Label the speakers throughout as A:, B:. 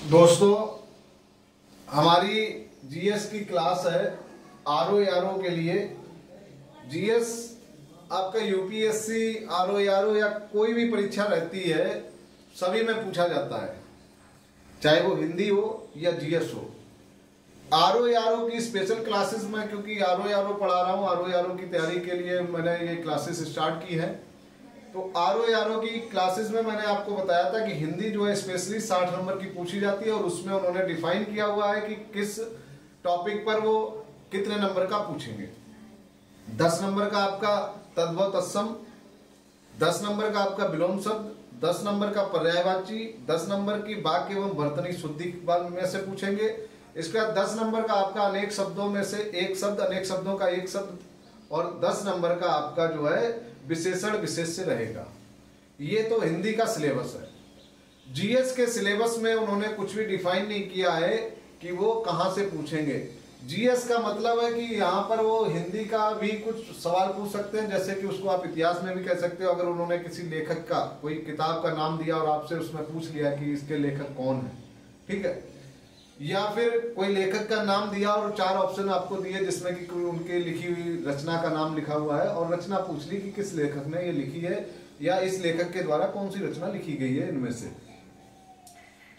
A: दोस्तों, हमारी जीएस की क्लास है आरओ के लिए। जीएस आपका यूपीएससी आरओ या कोई भी परीक्षा रहती है, सभी में पूछा जाता है, चाहे वो हिंदी हो या जीएस हो। आरओ की स्पेशल क्लासेस में, क्योंकि आरओ पढ़ा रहा हूँ, आरओ की तैयारी के लिए मैंने ये क्लासेस स्टार्ट की है। तो आरओ की क्लासेस में मैंने आपको बताया था कि हिंदी जो है स्पेशली 60 नंबर की पूछी जाती है, और उसमें उन्होंने डिफाइन किया हुआ है कि किस टॉपिक पर वो कितने नंबर का पूछेंगे। 10 नंबर का आपका तद्भव तत्सम, 10 नंबर का आपका विलोम शब्द, 10 नंबर का पर्यायवाची, 10 नंबर की वाक्य एवं वर्तनी शुद्धि में से पूछेंगे। इसके बाद 10 नंबर का आपका अनेक शब्दों में से एक शब्द, अनेक शब्दों का एक शब्द, और 10 नंबर का आपका जो है विशेषण विशेष्य रहेगा। ये तो हिंदी का सिलेबस है। जीएस के सिलेबस में उन्होंने कुछ भी डिफाइन नहीं किया है कि वो कहां से पूछेंगे। जीएस का मतलब है कि यहाँ पर वो हिंदी का भी कुछ सवाल पूछ सकते हैं, जैसे कि उसको आप इतिहास में भी कह सकते हो। अगर उन्होंने किसी लेखक का कोई किताब का नाम दिया और आपसे उसमें पूछ लिया कि इसके लेखक कौन है, ठीक है, या फिर कोई लेखक का नाम दिया और 4 ऑप्शन आपको दिए जिसमें कि कोई उनके लिखी हुई रचना का नाम लिखा हुआ है, और रचना पूछ ली कि किस लेखक ने ये लिखी है या इस लेखक के द्वारा कौन सी रचना लिखी गई है इनमें से।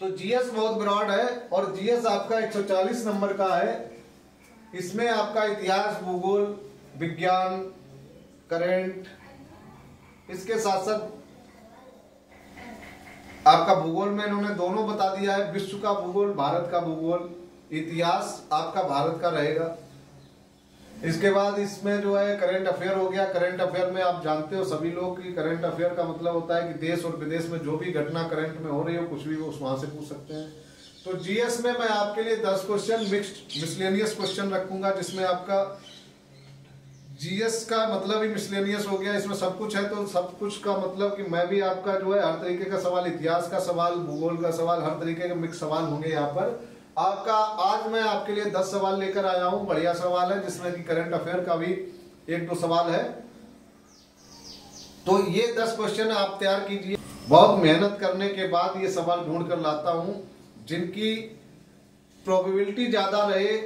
A: तो जीएस बहुत ब्रॉड है, और जीएस आपका 140 नंबर का है। इसमें आपका इतिहास, भूगोल, विज्ञान, करंट, इसके साथ साथ आपका भूगोल में इन्होंने दोनों बता दिया है, विश्व का भूगोल, भारत का भूगोल। इतिहास आपका भारत का रहेगा। इसके बाद इसमें जो है करंट अफेयर हो गया। करंट अफेयर में आप जानते हो सभी लोग कि करंट अफेयर का मतलब होता है कि देश और विदेश में जो भी घटना करंट में हो रही हो, कुछ भी वो वहां से पूछ सकते हैं। तो जीएस में मैं आपके लिए 10 क्वेश्चन मिक्स्ड मिसलेनियस क्वेश्चन रखूंगा, जिसमें आपका जीएस का मतलब ही मिसलेनियस हो गया। इसमें सब कुछ है, तो सब कुछ का मतलब कि मैं भी आपका जो है हर तरीके का सवाल, इतिहास का सवाल, भूगोल का सवाल, हर तरीके के मिक्स सवाल होंगे यहाँ पर आपका। आज मैं आपके लिए 10 सवाल लेकर आया हूँ। बढ़िया सवाल है, जिसमें कि करंट अफेयर का भी 1-2 सवाल है। तो ये 10 क्वेश्चन आप तैयार कीजिए। बहुत मेहनत करने के बाद ये सवाल ढूंढ कर लाता हूँ, जिनकी प्रोबेबिलिटी ज्यादा रहे।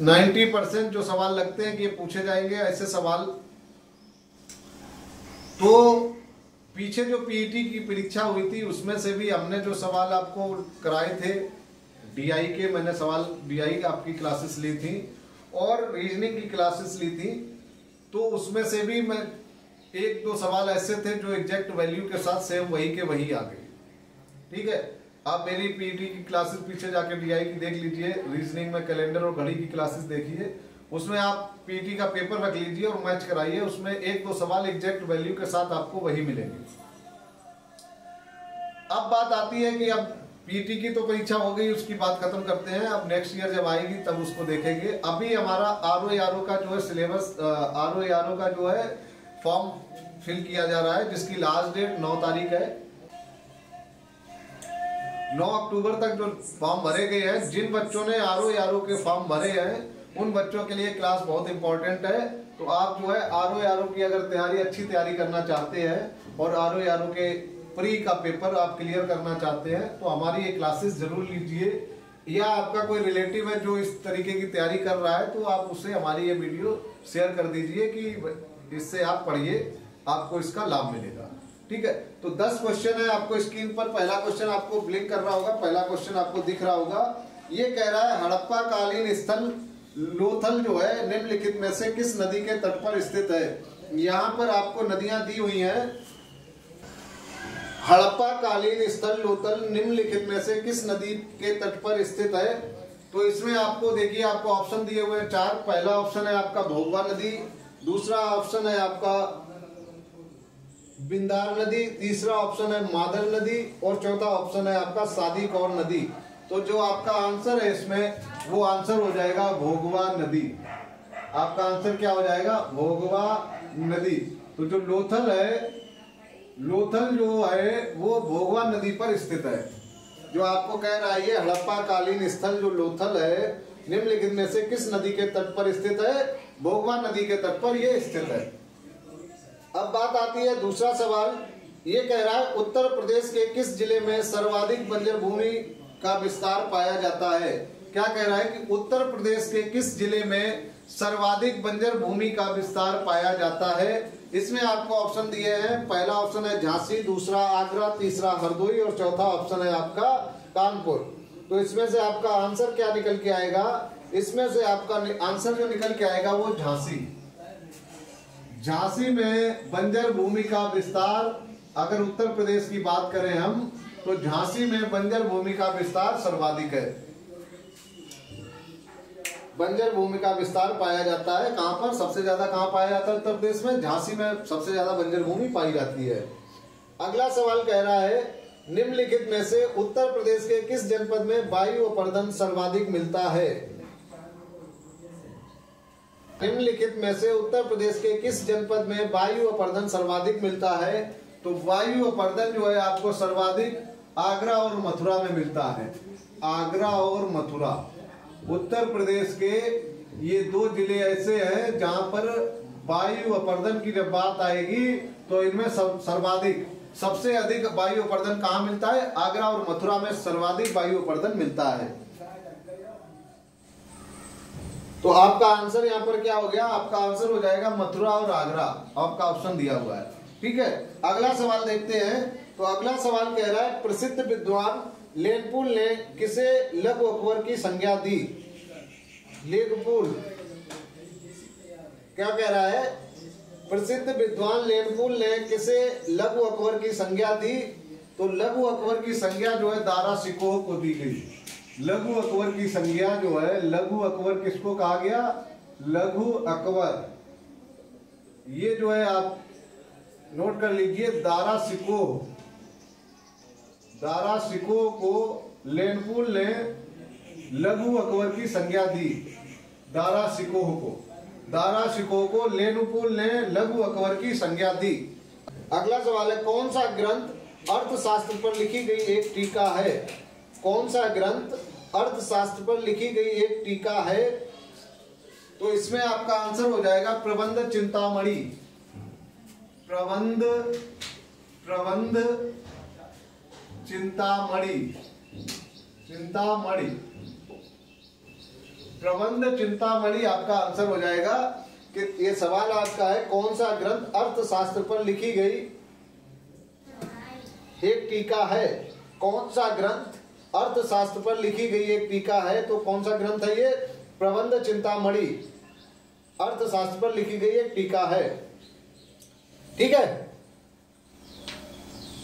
A: 90% जो सवाल लगते हैं कि ये पूछे जाएंगे, ऐसे सवाल। तो पीछे जो पीईटी की परीक्षा हुई थी, उसमें से भी हमने जो सवाल आपको कराए थे डीआई के, मैंने सवाल डीआई आपकी क्लासेस ली थी और रीजनिंग की क्लासेस ली थी। तो उसमें से भी मैं 1-2 सवाल ऐसे थे जो एग्जैक्ट वैल्यू के साथ सेम वही के वही आ गए, ठीक है। आप मेरी पीईटी की क्लासेस पीछे जाके डीआई की देख लीजिए, रीजनिंग में कैलेंडर और घड़ी की क्लासेस देखिए, उसमें आप पीईटी का पेपर रख लीजिए और मैच कराइए। उसमें 1-2 सवाल एग्जैक्ट वैल्यू के साथ आपको वही मिलेंगे। अब बात आती है कि अब पीईटी की तो परीक्षा हो गई, उसकी बात खत्म करते हैं। अब नेक्स्ट ईयर जब आएगी तब उसको देखेंगे। अभी हमारा आरओ का जो है सिलेबस, आरओ का जो है फॉर्म फिल किया जा रहा है, जिसकी लास्ट डेट 9 तारीख है। 9 अक्टूबर तक जो फॉर्म भरे गए हैं, जिन बच्चों ने आरओ के फॉर्म भरे हैं उन बच्चों के लिए क्लास बहुत इंपॉर्टेंट है। तो आप जो है आरओ की अगर अच्छी तैयारी करना चाहते हैं और आरओ के प्री का पेपर आप क्लियर करना चाहते हैं, तो हमारी ये क्लासेस जरूर लीजिए। या आपका कोई रिलेटिव है जो इस तरीके की तैयारी कर रहा है, तो आप उससे हमारी ये वीडियो शेयर कर दीजिए कि इससे आप पढ़िए, आपको इसका लाभ मिलेगा, ठीक है। तो 10 क्वेश्चन है आपको स्क्रीन पर। पहला क्वेश्चन आपको ब्लिंक कर रहा होगा, पहला क्वेश्चन आपको दिख रहा होगा। ये कह रहा है हड़प्पा कालीन स्थल लोथल जो है निम्नलिखित में से किस नदी के तट पर स्थित है। यहाँ पर आपको नदियां दी हुई हैं। हड़प्पा कालीन स्थल लोथल निम्नलिखित में से किस नदी के तट पर स्थित है। तो इसमें आपको देखिए, आपको ऑप्शन दिए हुए हैं 4। पहला ऑप्शन है आपका भोगवा नदी, दूसरा ऑप्शन है आपका बिंदार नदी, तीसरा ऑप्शन है मादल नदी, और चौथा ऑप्शन है आपका सादी कौर नदी। तो जो आपका आंसर है इसमें, वो आंसर हो जाएगा भोगवा नदी। आपका आंसर क्या हो जाएगा? भोगवा नदी। तो जो लोथल है, लोथल जो है वो भोगवा नदी पर स्थित है। जो आपको कह रहा है ये हड़प्पा कालीन स्थल जो लोथल है निम्नलिखित में से किस नदी के तट पर स्थित है? भोगवा नदी के तट पर यह स्थित है। अब बात आती है दूसरा सवाल ये कह रहा है उत्तर प्रदेश के किस जिले में सर्वाधिक बंजर भूमि का विस्तार पाया जाता है। क्या कह रहा है कि उत्तर प्रदेश के किस जिले में सर्वाधिक बंजर भूमि का विस्तार पाया जाता है। इसमें आपको ऑप्शन दिए हैं, पहला ऑप्शन है झांसी, दूसरा आगरा, तीसरा हरदोई और चौथा ऑप्शन है आपका कानपुर। तो इसमें से आपका आंसर क्या निकल के आएगा, इसमें से आपका आंसर जो निकल के आएगा वो झांसी। झांसी में बंजर भूमि का विस्तार, अगर उत्तर प्रदेश की बात करें हम, तो झांसी में बंजर भूमि का विस्तार सर्वाधिक है। बंजर भूमि का विस्तार पाया जाता है कहां पर, सबसे ज्यादा कहां पाया जाता है उत्तर प्रदेश में, झांसी में सबसे ज्यादा बंजर भूमि पाई जाती है। अगला सवाल कह रहा है निम्नलिखित में से उत्तर प्रदेश के किस जनपद में वायु अपरदन सर्वाधिक मिलता है। निम्नलिखित में से उत्तर प्रदेश के किस जनपद में वायु अपरदन सर्वाधिक मिलता है। तो वायु अपरदन जो है आपको सर्वाधिक आगरा और मथुरा में मिलता है। आगरा और मथुरा उत्तर प्रदेश के ये दो जिले ऐसे हैं जहां पर वायु अपरदन की जब बात आएगी तो इनमें सर्वाधिक, सबसे अधिक वायु अपरदन कहां मिलता है, आगरा और मथुरा में सर्वाधिक वायु अपरदन मिलता है। तो आपका आंसर यहाँ पर क्या हो गया, आपका आंसर हो जाएगा मथुरा और आगरा, आपका ऑप्शन दिया हुआ है। ठीक है, अगला सवाल देखते हैं। तो अगला सवाल कह रहा है प्रसिद्ध विद्वान लेनपुल ने किसे लघु अकबर की संज्ञा दी। लेनपुल क्या कह रहा है, प्रसिद्ध विद्वान लेनपुल ने किसे लघु अकबर की संज्ञा दी। तो लघु अकबर की संज्ञा जो है दारा शिकोह को दी गई। लघु अकबर की संज्ञा जो है, लघु अकबर किसको कहा गया, लघु अकबर, ये जो है आप नोट कर लीजिए, दारा शिकोह। दारा शिकोह को लेनपुल ने लघु अकबर की संज्ञा दी। दारा शिकोह को, दारा शिकोह को लेनपुल ने लघु अकबर की संज्ञा दी। अगला सवाल है कौन सा ग्रंथ अर्थशास्त्र पर लिखी गई एक टीका है। कौन सा ग्रंथ अर्थशास्त्र पर लिखी गई एक टीका है। तो इसमें आपका आंसर हो जाएगा प्रबंध चिंतामणि। प्रबंध चिंतामणि, चिंतामणि, प्रबंध चिंतामणि आपका आंसर हो जाएगा। कि ये सवाल आपका है कौन सा ग्रंथ अर्थशास्त्र पर लिखी गई एक टीका है। कौन सा ग्रंथ अर्थशास्त्र पर लिखी गई एक टीका है। तो कौन सा ग्रंथ है ये, प्रबंध चिंतामणि, अर्थशास्त्र पर लिखी गई एक टीका है। ठीक है,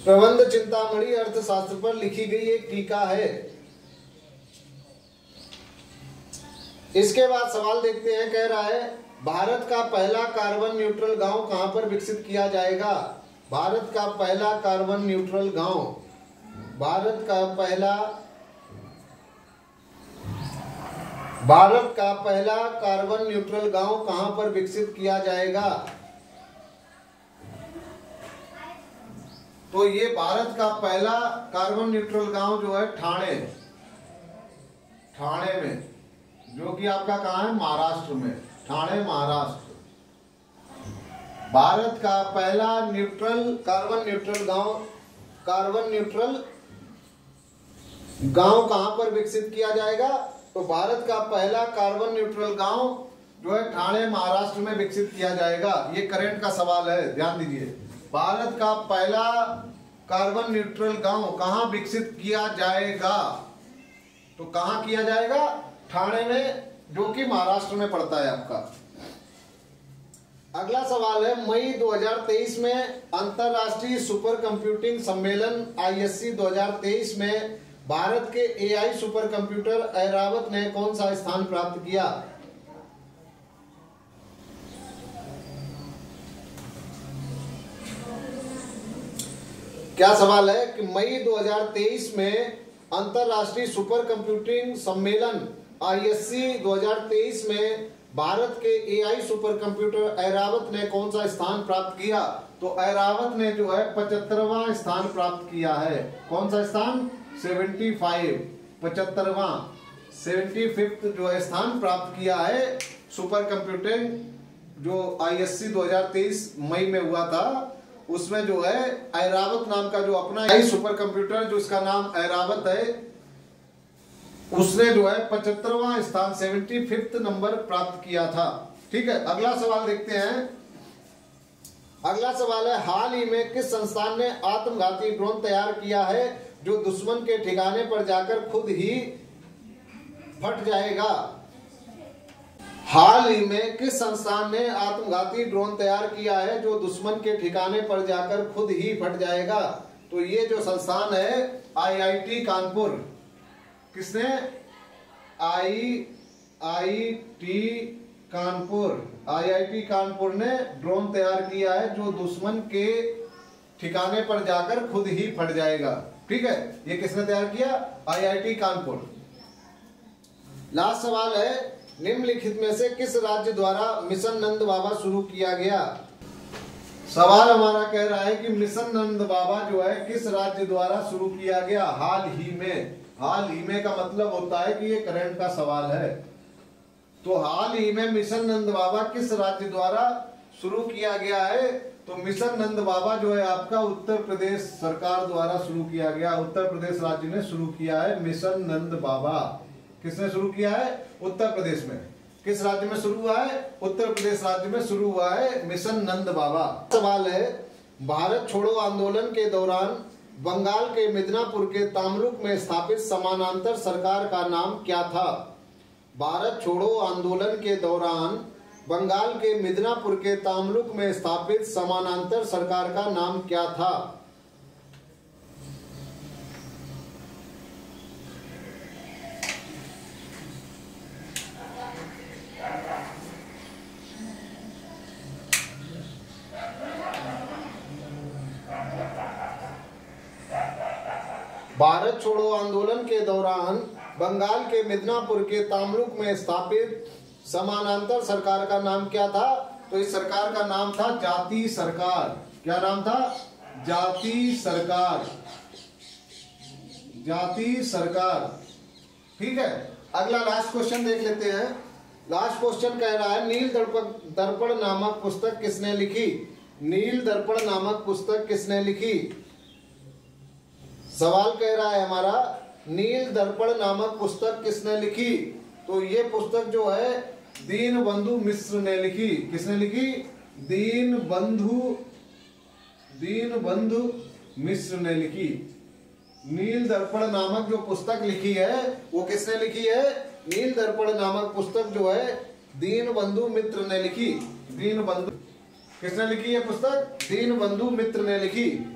A: प्रबंध चिंतामणि अर्थशास्त्र पर लिखी गई एक टीका है। इसके बाद सवाल देखते हैं, कह रहा है भारत का पहला कार्बन न्यूट्रल गांव कहां पर विकसित किया जाएगा। भारत का पहला कार्बन न्यूट्रल गांव, भारत का पहला कार्बन न्यूट्रल गांव कहां पर विकसित किया जाएगा। तो ये भारत का पहला कार्बन न्यूट्रल गांव जो है ठाणे, ठाणे में, जो कि आपका कहां है, महाराष्ट्र में, ठाणे महाराष्ट्र। भारत का पहला कार्बन न्यूट्रल गांव कहां पर विकसित किया जाएगा। तो भारत का पहला कार्बन न्यूट्रल गांव जो है ठाणे महाराष्ट्र में विकसित किया जाएगा। ये करंट का सवाल है, ध्यान दीजिए। भारत का पहला कार्बन न्यूट्रल गांव कहां विकसित किया जाएगा। तो कहां किया जाएगा, ठाणे में, जो कि महाराष्ट्र में पड़ता है आपका। अगला सवाल है मई 2023 में अंतरराष्ट्रीय सुपर कंप्यूटिंग सम्मेलन ISC 2023 में भारत के AI सुपर कंप्यूटर ऐरावत ने कौन सा स्थान प्राप्त किया। क्या सवाल है कि मई 2023 में अंतरराष्ट्रीय सुपर कंप्यूटिंग सम्मेलन ISC 2023 में भारत के AI सुपर कंप्यूटर ऐरावत ने कौन सा स्थान प्राप्त किया। तो ऐरावत ने जो है 75वां स्थान प्राप्त किया है। कौन सा स्थान, 75, 75वां, 75th जो है स्थान प्राप्त किया है। सुपर कंप्यूटिंग जो ISC 2023 मई में हुआ था, उसमें जो है ऐरावत नाम का जो अपना सुपर कंप्यूटर जो इसका नाम ऐरावत है, उसने जो है 75वां स्थान 75th नंबर प्राप्त किया था। ठीक है, अगला सवाल देखते हैं। अगला सवाल है, हाल ही में किस संस्थान ने आत्मघाती ड्रोन तैयार किया है जो दुश्मन के ठिकाने पर जाकर खुद ही फट जाएगा? हाल ही में किस संस्थान ने आत्मघाती ड्रोन तैयार किया है जो दुश्मन के ठिकाने पर जाकर खुद ही फट जाएगा? तो ये जो संस्थान है आईआईटी कानपुर। किसने? आईआईटी कानपुर ने ड्रोन तैयार किया है जो दुश्मन के ठिकाने पर जाकर खुद ही फट जाएगा। ठीक है, ये किसने तैयार किया? आईआईटी कानपुर। लास्ट सवाल है, निम्नलिखित में से किस राज्य द्वारा मिशन नंद बाबा शुरू किया गया? सवाल हमारा कह रहा है कि मिशन नंद बाबा जो है किस राज्य द्वारा शुरू किया गया हाल ही में। हाल ही में का मतलब होता है कि ये करंट का सवाल है। तो हाल ही में मिशन नंद बाबा किस राज्य द्वारा शुरू किया गया है? तो मिशन नंद बाबा जो है आपका उत्तर प्रदेश सरकार द्वारा शुरू किया गया। उत्तर प्रदेश राज्य ने शुरू किया है मिशन नंद बाबा। किसने शुरू किया है? उत्तर प्रदेश में। किस राज्य में शुरू हुआ है? उत्तर प्रदेश राज्य में शुरू हुआ है मिशन नंद बाबा। सवाल है, भारत छोड़ो आंदोलन के दौरान बंगाल के मिदनापुर के तामलुक में स्थापित समानांतर सरकार का नाम क्या था? भारत छोड़ो आंदोलन के दौरान बंगाल के मिदनापुर के तामलुक में स्थापित समानांतर सरकार का नाम क्या था? भारत छोड़ो आंदोलन के दौरान बंगाल के मिदनापुर के तामलुक में स्थापित समानांतर सरकार का नाम क्या था? तो इस सरकार का नाम था जाति सरकार। क्या नाम था? जाति सरकार। जाति सरकार। ठीक है, अगला लास्ट क्वेश्चन देख लेते हैं। लास्ट क्वेश्चन कह रहा है, नील दर्पण नामक पुस्तक किसने लिखी? नील दर्पण नामक पुस्तक किसने लिखी? सवाल कह रहा है हमारा, नील दर्पण नामक पुस्तक किसने लिखी? तो ये पुस्तक जो है दीनबंधु मिश्र ने लिखी। किसने लिखी? दीनबंधु मिश्र ने लिखी। नील दर्पण नामक जो पुस्तक लिखी है वो किसने लिखी है? नील दर्पण नामक पुस्तक जो है दीनबंधु मित्र ने लिखी। दीनबंधु किसने लिखी है पुस्तक? दीनबंधु मित्र ने लिखी।